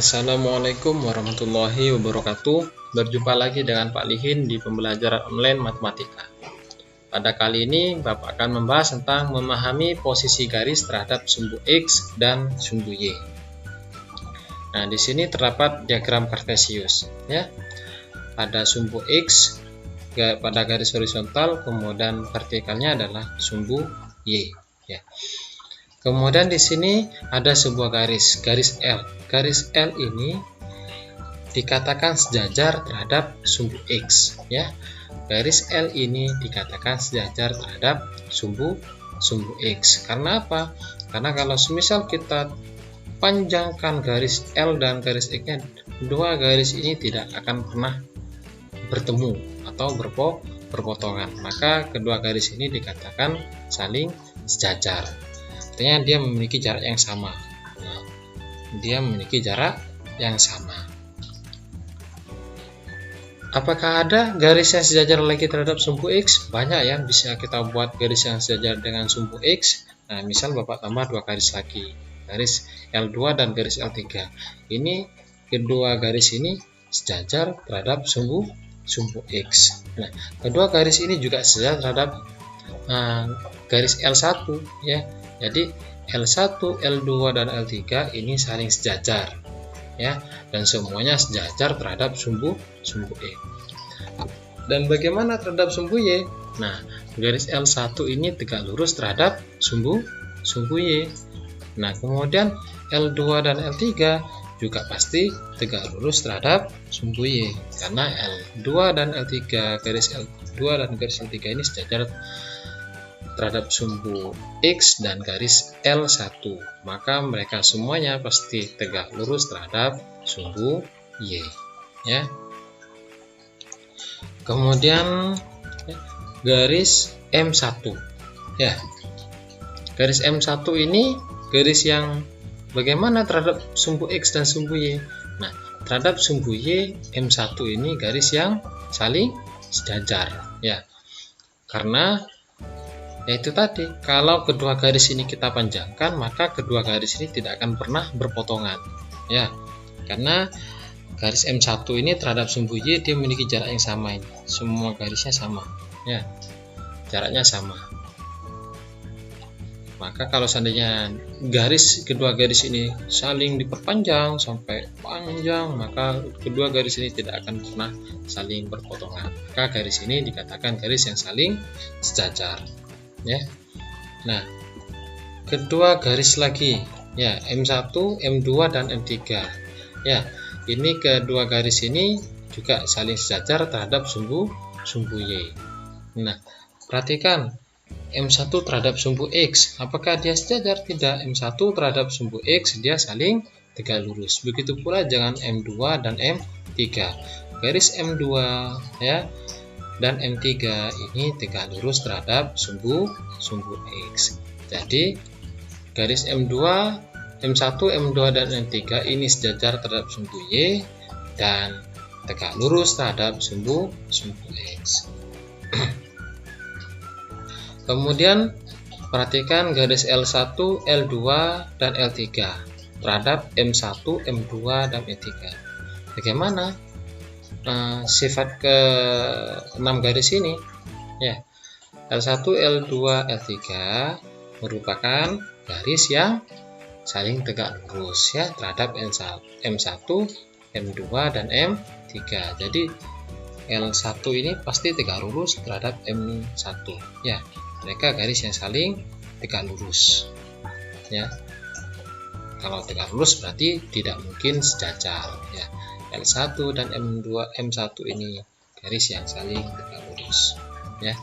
Assalamualaikum warahmatullahi wabarakatuh. Berjumpa lagi dengan Pak Lihin di pembelajaran online matematika. Pada kali ini Bapak akan membahas tentang memahami posisi garis terhadap sumbu X dan sumbu Y. Nah, di sini terdapat diagram kartesius ya. Pada sumbu X pada garis horizontal, kemudian vertikalnya adalah sumbu Y ya. Kemudian di sini ada sebuah garis L. Garis L ini dikatakan sejajar terhadap sumbu X ya. Garis L ini dikatakan sejajar terhadap sumbu X. Karena apa? Karena kalau semisal kita panjangkan garis L dan garis X-nya, dua garis ini tidak akan pernah bertemu atau berpotongan. Maka kedua garis ini dikatakan saling sejajar. Artinya dia memiliki jarak yang sama. Dia memiliki jarak yang sama. Apakah ada garis yang sejajar lagi terhadap sumbu X? Banyak yang bisa kita buat garis yang sejajar dengan sumbu X. Nah, misal Bapak tambah dua garis lagi, garis L2 dan garis L3. Ini kedua garis ini sejajar terhadap sumbu X. Nah, kedua garis ini juga sejajar terhadap garis L1 ya. Jadi L1, L2 dan L3 ini saling sejajar ya, dan semuanya sejajar terhadap sumbu Y. Dan bagaimana terhadap sumbu Y? Nah, garis L1 ini tegak lurus terhadap sumbu Y. Nah, kemudian L2 dan L3 juga pasti tegak lurus terhadap sumbu Y, karena L2 dan L3, garis L2 dan garis L3 ini sejajar terhadap sumbu X dan garis L1, maka mereka semuanya pasti tegak lurus terhadap sumbu Y ya. Kemudian garis M1 ya. Garis M1 ini garis yang bagaimana terhadap sumbu X dan sumbu Y? Nah, terhadap sumbu Y, M1 ini garis yang saling sejajar ya. Karena yaitu tadi, kalau kedua garis ini kita panjangkan, maka kedua garis ini tidak akan pernah berpotongan ya. Karena garis M1 ini terhadap sumbu Y dia memiliki jarak yang sama ini. Semua garisnya sama ya. Jaraknya sama. Maka kalau seandainya kedua garis ini saling diperpanjang sampai panjang, maka kedua garis ini tidak akan pernah saling berpotongan. Maka garis ini dikatakan garis yang saling sejajar ya. Nah, kedua garis lagi ya, M1, M2 dan M3 ya. Ini kedua garis ini juga saling sejajar terhadap sumbu Y. Nah, perhatikan M1 terhadap sumbu X, apakah dia sejajar? Tidak. M1 terhadap sumbu X dia saling tegak lurus. Begitu pula dengan M2 dan M3. Garis M2 ya dan M3 ini tegak lurus terhadap sumbu X. Jadi garis M2, M1, M2 dan M3 ini sejajar terhadap sumbu Y dan tegak lurus terhadap sumbu X. Kemudian perhatikan garis L1, L2 dan L3 terhadap M1, M2 dan M3. Bagaimana sifat ke-6 garis ini ya? L1, L2, L3 merupakan garis yang saling tegak lurus ya terhadap M1, M2 dan M3. Jadi L1 ini pasti tegak lurus terhadap M1 ya. Mereka garis yang saling tegak lurus ya. Kalau tegak lurus berarti tidak mungkin sejajar ya. L1 dan M1 ini garis yang saling tegak lurus ya.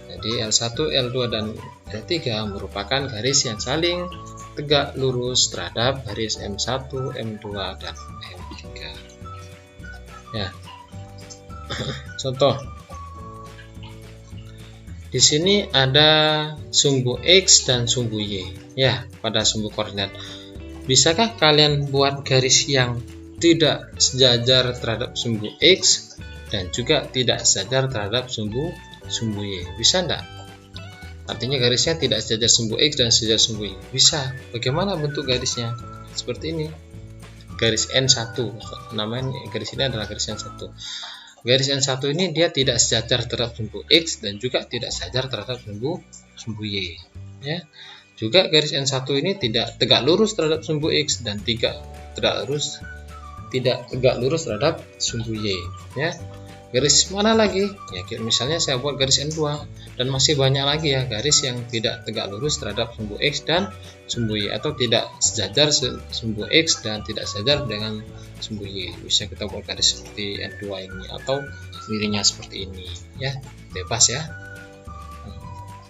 Jadi L1, L2 dan L3 merupakan garis yang saling tegak lurus terhadap garis M1, M2 dan M3 ya. Contoh, di sini ada sumbu X dan sumbu Y ya pada sumbu koordinat. Bisakah kalian buat garis yang tidak sejajar terhadap sumbu X dan juga tidak sejajar terhadap sumbu Y? Bisa enggak? Artinya garisnya tidak sejajar sumbu X dan sejajar sumbu Y. Bisa. Bagaimana bentuk garisnya? Seperti ini. garis N1. Namanya garis ini adalah garis N1. Garis N1 ini dia tidak sejajar terhadap sumbu X dan juga tidak sejajar terhadap sumbu Y. Ya. Juga garis N1 ini tidak tegak lurus terhadap sumbu X dan tidak tegak lurus terhadap sumbu Y. Ya. Garis mana lagi? Ya, misalnya saya buat garis N2 dan masih banyak lagi ya garis yang tidak tegak lurus terhadap sumbu X dan sumbu Y, atau tidak sejajar sumbu X dan tidak sejajar dengan sumbu Y. Bisa kita buat garis seperti N2 ini atau miringnya seperti ini ya, bebas ya.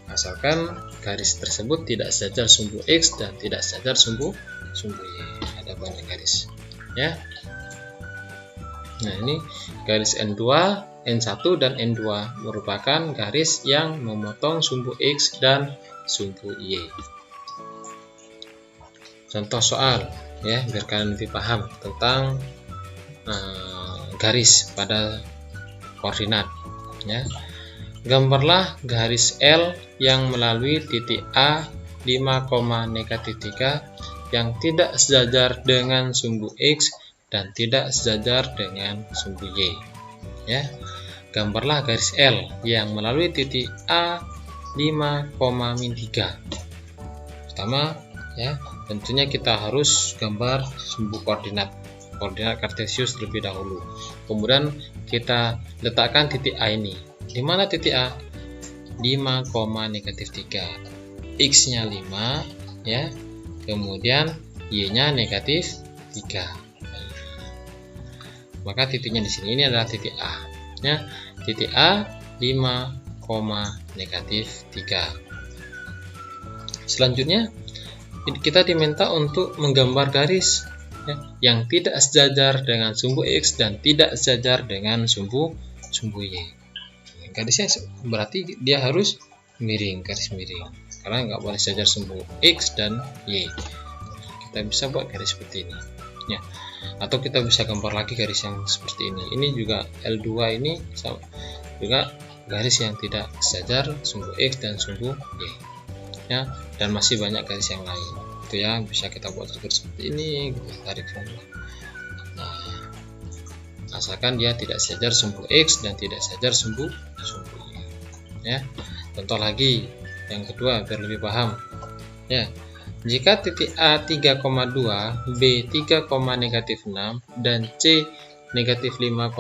Asalkan garis tersebut tidak sejajar sumbu X dan tidak sejajar sumbu Y. Ada banyak garis ya. Nah, ini garis N2, N1 dan N2 merupakan garis yang memotong sumbu X dan sumbu Y. Contoh soal ya, biar kalian lebih paham tentang garis pada koordinat ya. Gambarlah garis L yang melalui titik A 5,-3 yang tidak sejajar dengan sumbu X dan tidak sejajar dengan sumbu Y. Ya, gambarlah garis L yang melalui titik A 5,-3. Pertama, ya, tentunya kita harus gambar sumbu koordinat kartesius terlebih dahulu. Kemudian kita letakkan titik A ini. Di mana titik A? 5,-3. X-nya 5, ya. Kemudian Y-nya -3. Maka titiknya di sini ini adalah titik A. Ya, titik A 5,-3. Selanjutnya kita diminta untuk menggambar garis ya, yang tidak sejajar dengan sumbu X dan tidak sejajar dengan sumbu Y. Garisnya berarti dia harus miring, garis miring, karena nggak boleh sejajar sumbu X dan Y. Kita bisa buat garis seperti ini ya. Atau kita bisa gambar lagi garis yang seperti ini. Ini juga L2 ini juga garis yang tidak sejajar sumbu X dan sumbu Y ya, dan masih banyak garis yang lain itu ya, bisa kita buat seperti ini, kita tarik semua. Nah, asalkan dia tidak sejajar sumbu X dan tidak sejajar sumbu Y ya. Contoh lagi yang kedua biar lebih paham ya. Jika titik A 3,2, B 3,-6 dan C -5,2.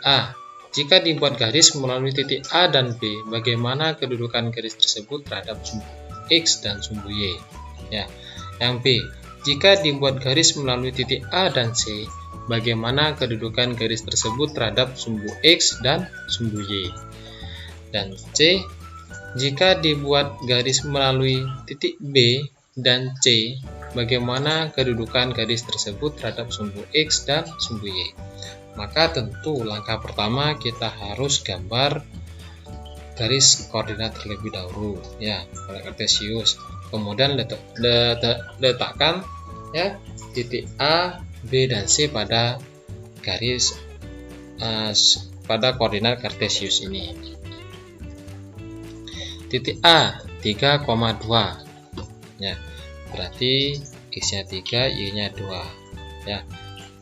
A. Jika dibuat garis melalui titik A dan B, bagaimana kedudukan garis tersebut terhadap sumbu X dan sumbu Y? Ya. Yang B. Jika dibuat garis melalui titik A dan C, bagaimana kedudukan garis tersebut terhadap sumbu X dan sumbu Y? Dan C. Jika dibuat garis melalui titik B dan C, bagaimana kedudukan garis tersebut terhadap sumbu X dan sumbu Y? Maka tentu langkah pertama kita harus gambar garis koordinat terlebih dahulu ya, pada kartesius. Kemudian letakkan ya titik A, B dan C pada garis pada koordinat kartesius ini. Titik A 3,2 ya, berarti X-nya 3, Y-nya 2 ya.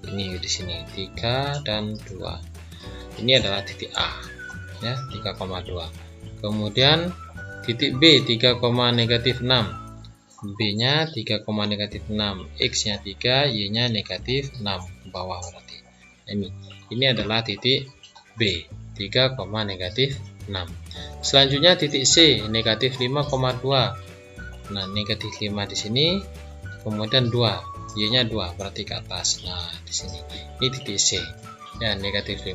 Ini di sini 3 dan 2. Ini adalah titik A ya, 3,2. Kemudian titik B 3,-6, B-nya 3,-6, X-nya 3, Y-nya -6 ke bawah berarti. Ini adalah titik B 3,-6. Selanjutnya titik C -5,2. Nah, -5 di sini, kemudian 2, Y-nya 2 berarti ke atas. Nah, di sini ini titik C ya, -5,2.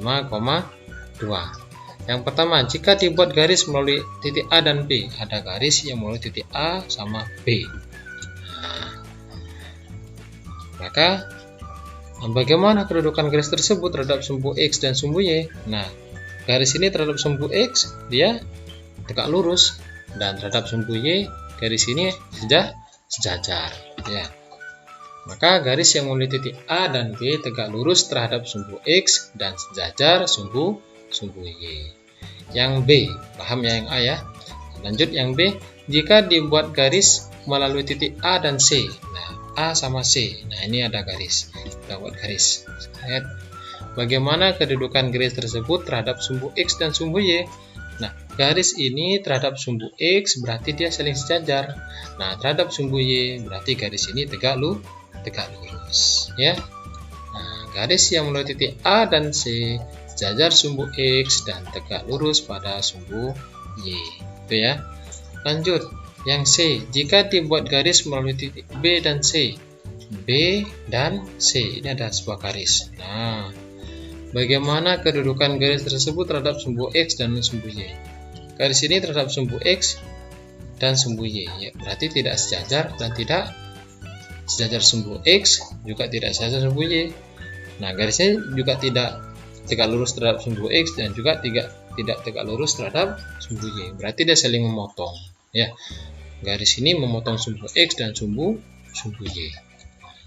Yang pertama, jika dibuat garis melalui titik A dan B, ada garis yang melalui titik A sama B. Nah, maka bagaimana kedudukan garis tersebut terhadap sumbu X dan sumbu Y? Nah, garis ini terhadap sumbu X dia tegak lurus, dan terhadap sumbu Y garis ini sudah sejajar ya. Maka garis yang melalui titik A dan B tegak lurus terhadap sumbu X dan sejajar sumbu Y. Yang B, paham ya yang A ya. Lanjut yang B, jika dibuat garis melalui titik A dan C. Nah, A sama C. Nah, ini ada garis. Kita buat garis. Lihat bagaimana kedudukan garis tersebut terhadap sumbu X dan sumbu Y. Nah, garis ini terhadap sumbu X berarti dia saling sejajar. Nah, terhadap sumbu Y berarti garis ini tegak lurus, ya. Nah, garis yang melalui titik A dan C sejajar sumbu X dan tegak lurus pada sumbu Y. Itu ya. Lanjut, yang C, jika dibuat garis melalui titik B dan C. B dan C, ini ada sebuah garis. Nah, bagaimana kedudukan garis tersebut terhadap sumbu X dan sumbu Y? Garis ini terhadap sumbu X dan sumbu Y, ya, berarti tidak sejajar dan tidak sejajar sumbu X, juga tidak sejajar sumbu Y. Nah, garisnya juga tidak tegak lurus terhadap sumbu X dan juga tidak tegak lurus terhadap sumbu Y. Berarti dia saling memotong, ya. Garis ini memotong sumbu X dan sumbu Y.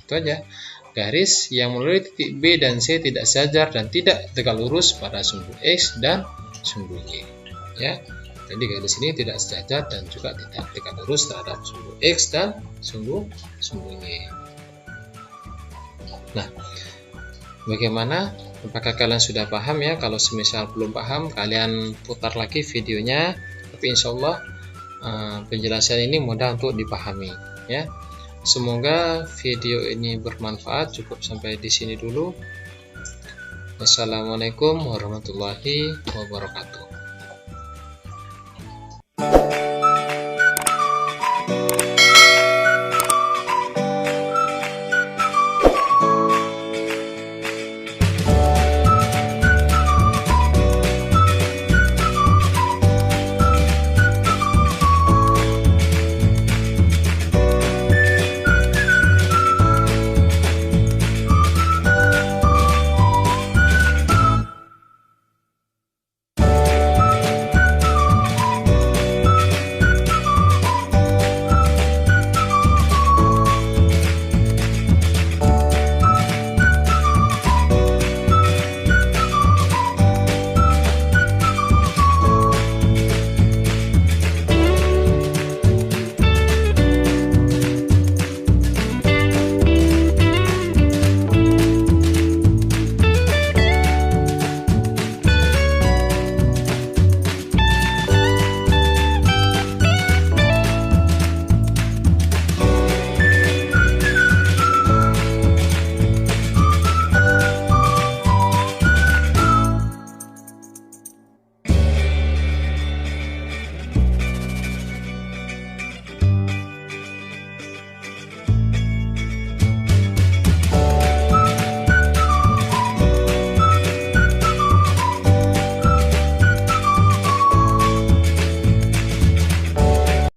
Itu aja. Garis yang melalui titik B dan C tidak sejajar dan tidak tegak lurus pada sumbu X dan sumbu Y. Ya. Jadi garis ini tidak sejajar dan juga tidak tegak lurus terhadap sumbu X dan sumbu Y. Nah, bagaimana? Apakah kalian sudah paham ya? Kalau semisal belum paham, kalian putar lagi videonya. Tapi insya Allah penjelasan ini mudah untuk dipahami, ya. Semoga video ini bermanfaat. Cukup sampai di sini dulu. Wassalamualaikum warahmatullahi wabarakatuh.